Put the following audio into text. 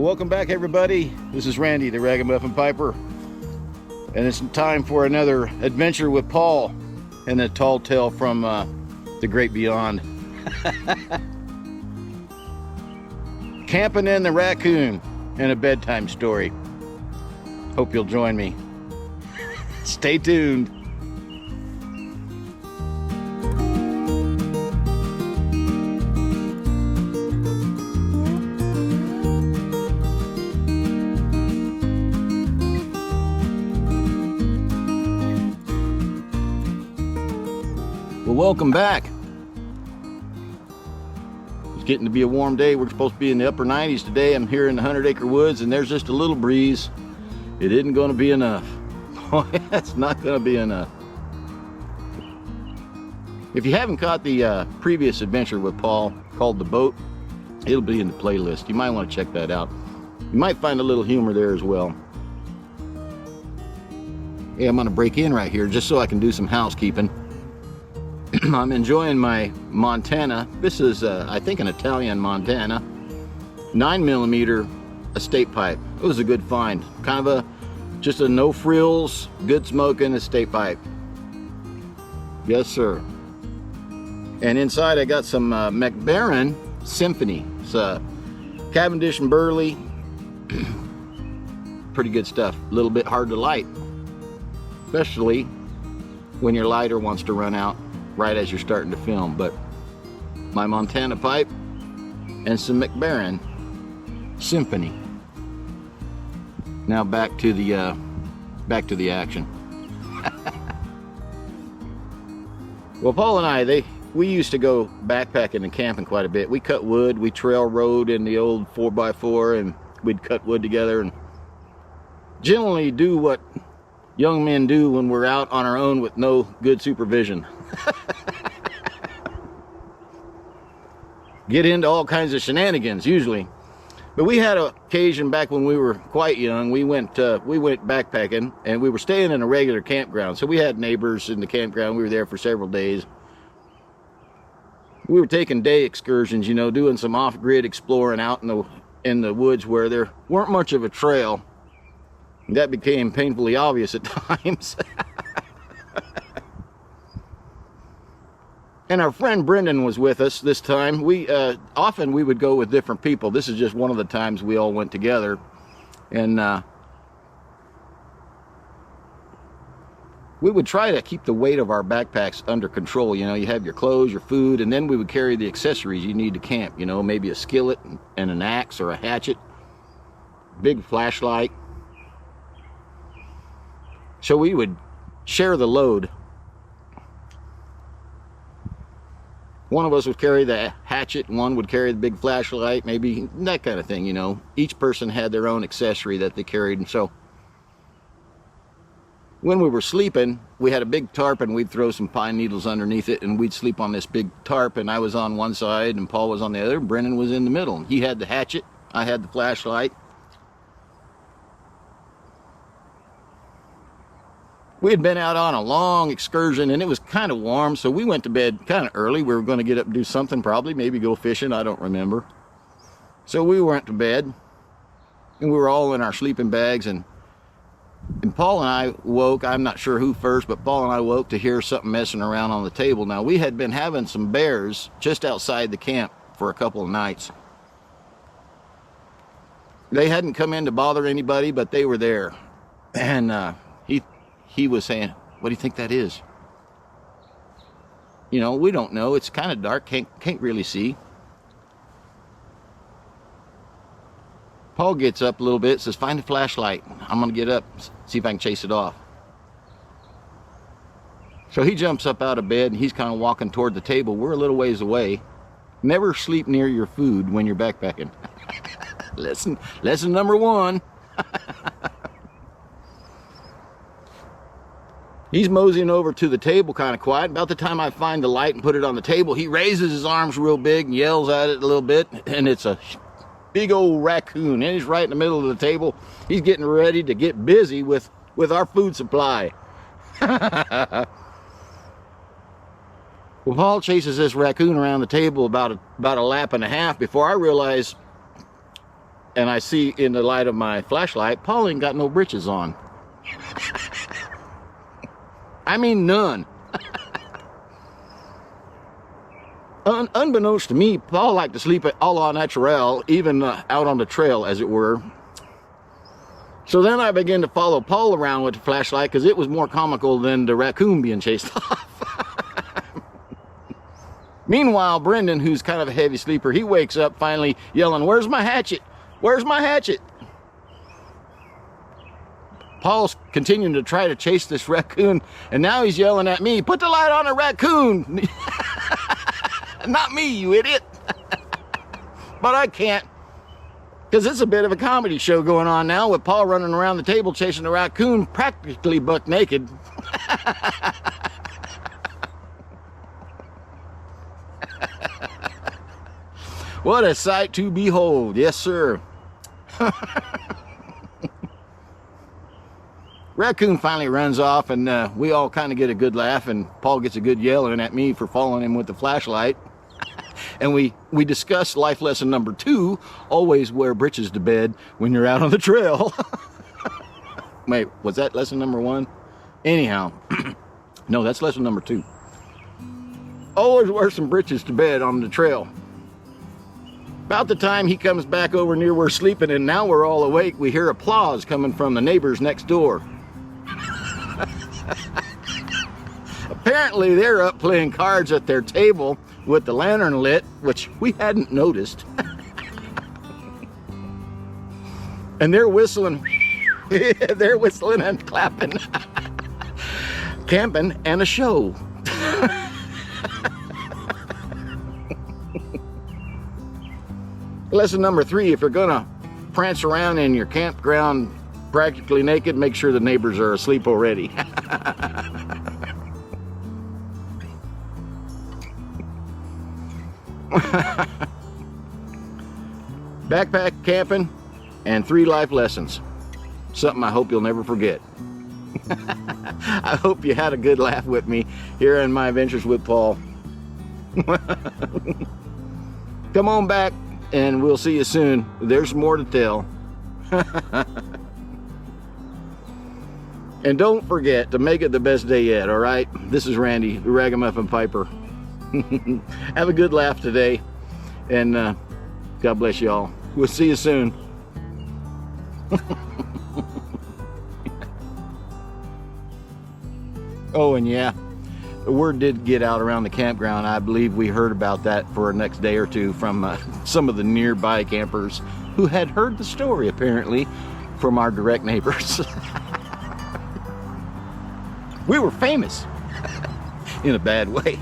Well, welcome back, everybody. This is Randy, the Ragamuffin-piper, and it's time for another adventure with Paul and a tall tale from the great beyond. Camping in the Raccoon and a bedtime story. Hope you'll join me. Stay tuned. Well, welcome back. It's getting to be a warm day. We're supposed to be in the upper 90s today. I'm here in the 100-acre woods, and there's just a little breeze. It isn't going to be enough. It's not going to be enough. If you haven't caught the previous adventure with Paul called The Boat, it'll be in the playlist. You might want to check that out. You might find a little humor there as well. Yeah, I'm going to break in right here just so I can do some housekeeping. I'm enjoying my Montana. This is, I think, an Italian Montana 9mm estate pipe. It was a good find. Kind of just a no frills, good smoking estate pipe. Yes, sir. And inside I got some Baren Symphony. It's Cavendish and Burley. Pretty good stuff. A little bit hard to light, especially when your lighter wants to run out right as you're starting to film. But my Montana pipe and some Baren Symphony. Now back to the action. Well, Paul and I, we used to go backpacking and camping quite a bit. We cut wood, we trail rode in the old 4x4, and we'd cut wood together and generally do what young men do when we're out on our own with no good supervision. Get into all kinds of shenanigans usually. But we had an occasion back when we were quite young. We went backpacking, and we were staying in a regular campground. So we had neighbors in the campground. We were there for several days. We were taking day excursions, you know, doing some off-grid exploring out in the woods where there weren't much of a trail. That became painfully obvious at times. And our friend Brendan was with us this time. Often we would go with different people. This is just one of the times we all went together. And we would try to keep the weight of our backpacks under control. You know, you have your clothes, your food, and then we would carry the accessories you need to camp. You know, maybe a skillet and an axe or a hatchet, big flashlight. So we would share the load. One of us would carry the hatchet, and one would carry the big flashlight, maybe that kind of thing, you know. Each person had their own accessory that they carried. And so when we were sleeping, we had a big tarp, and we'd throw some pine needles underneath it, and we'd sleep on this big tarp, and I was on one side and Paul was on the other, and Brennan was in the middle. He had the hatchet, I had the flashlight. We had been out on a long excursion, and it was kind of warm, so we went to bed kind of early. We were going to get up and do something, probably, maybe go fishing, I don't remember. So we went to bed, and we were all in our sleeping bags, and Paul and I woke. I'm not sure who first, but Paul and I woke to hear something messing around on the table. Now, we had been having some bears just outside the camp for a couple of nights. They hadn't come in to bother anybody, but they were there. And he was saying, "What do you think that is?" You know, we don't know. It's kind of dark, can't really see. Paul gets up a little bit, says, "Find a flashlight. I'm going to get up, see if I can chase it off." So he jumps up out of bed, and he's kind of walking toward the table. We're a little ways away. Never sleep near your food when you're backpacking. Lesson number one. He's moseying over to the table kind of quiet. About the time I find the light and put it on the table, he raises his arms real big and yells at it a little bit, and it's a big old raccoon, and he's right in the middle of the table. He's getting ready to get busy with our food supply. Well, Paul chases this raccoon around the table about a lap and a half before I realize and I see in the light of my flashlight, Paul ain't got no britches on. I mean, none. Unbeknownst to me, Paul liked to sleep at all au naturel, even out on the trail, as it were. So then I began to follow Paul around with the flashlight because it was more comical than the raccoon being chased off. Meanwhile, Brendan, who's kind of a heavy sleeper, he wakes up finally yelling, "Where's my hatchet? Where's my hatchet?" Paul's continuing to try to chase this raccoon, and now he's yelling at me, "Put the light on a raccoon!" Not me, you idiot. But I can't, because it's a bit of a comedy show going on now with Paul running around the table chasing a raccoon practically buck naked. What a sight to behold. Yes, sir. Raccoon finally runs off, and we all kind of get a good laugh, and Paul gets a good yelling at me for following him with the flashlight. And we discuss life lesson number 2, always wear breeches to bed when you're out on the trail. Wait, was that lesson number 1? Anyhow, no, that's lesson number 2. Always wear some breeches to bed on the trail. About the time he comes back over near we're sleeping, and now we're all awake, we hear applause coming from the neighbors next door. Apparently they're up playing cards at their table with the lantern lit, which we hadn't noticed. And they're whistling. They're whistling and clapping. Camping and a show. Lesson number 3, if you're gonna prance around in your campground practically naked, make sure the neighbors are asleep already. Backpack camping and 3 life lessons. Something I hope you'll never forget. I hope you had a good laugh with me here in my adventures with Paul. Come on back and we'll see you soon. There's more to tell. And don't forget to make it the best day yet, all right? This is Randy, the Ragamuffin Piper. Have a good laugh today, and God bless you all. We'll see you soon. Oh, and yeah, the word did get out around the campground. I believe we heard about that for the next day or two from some of the nearby campers who had heard the story, apparently, from our direct neighbors. We were famous in a bad way.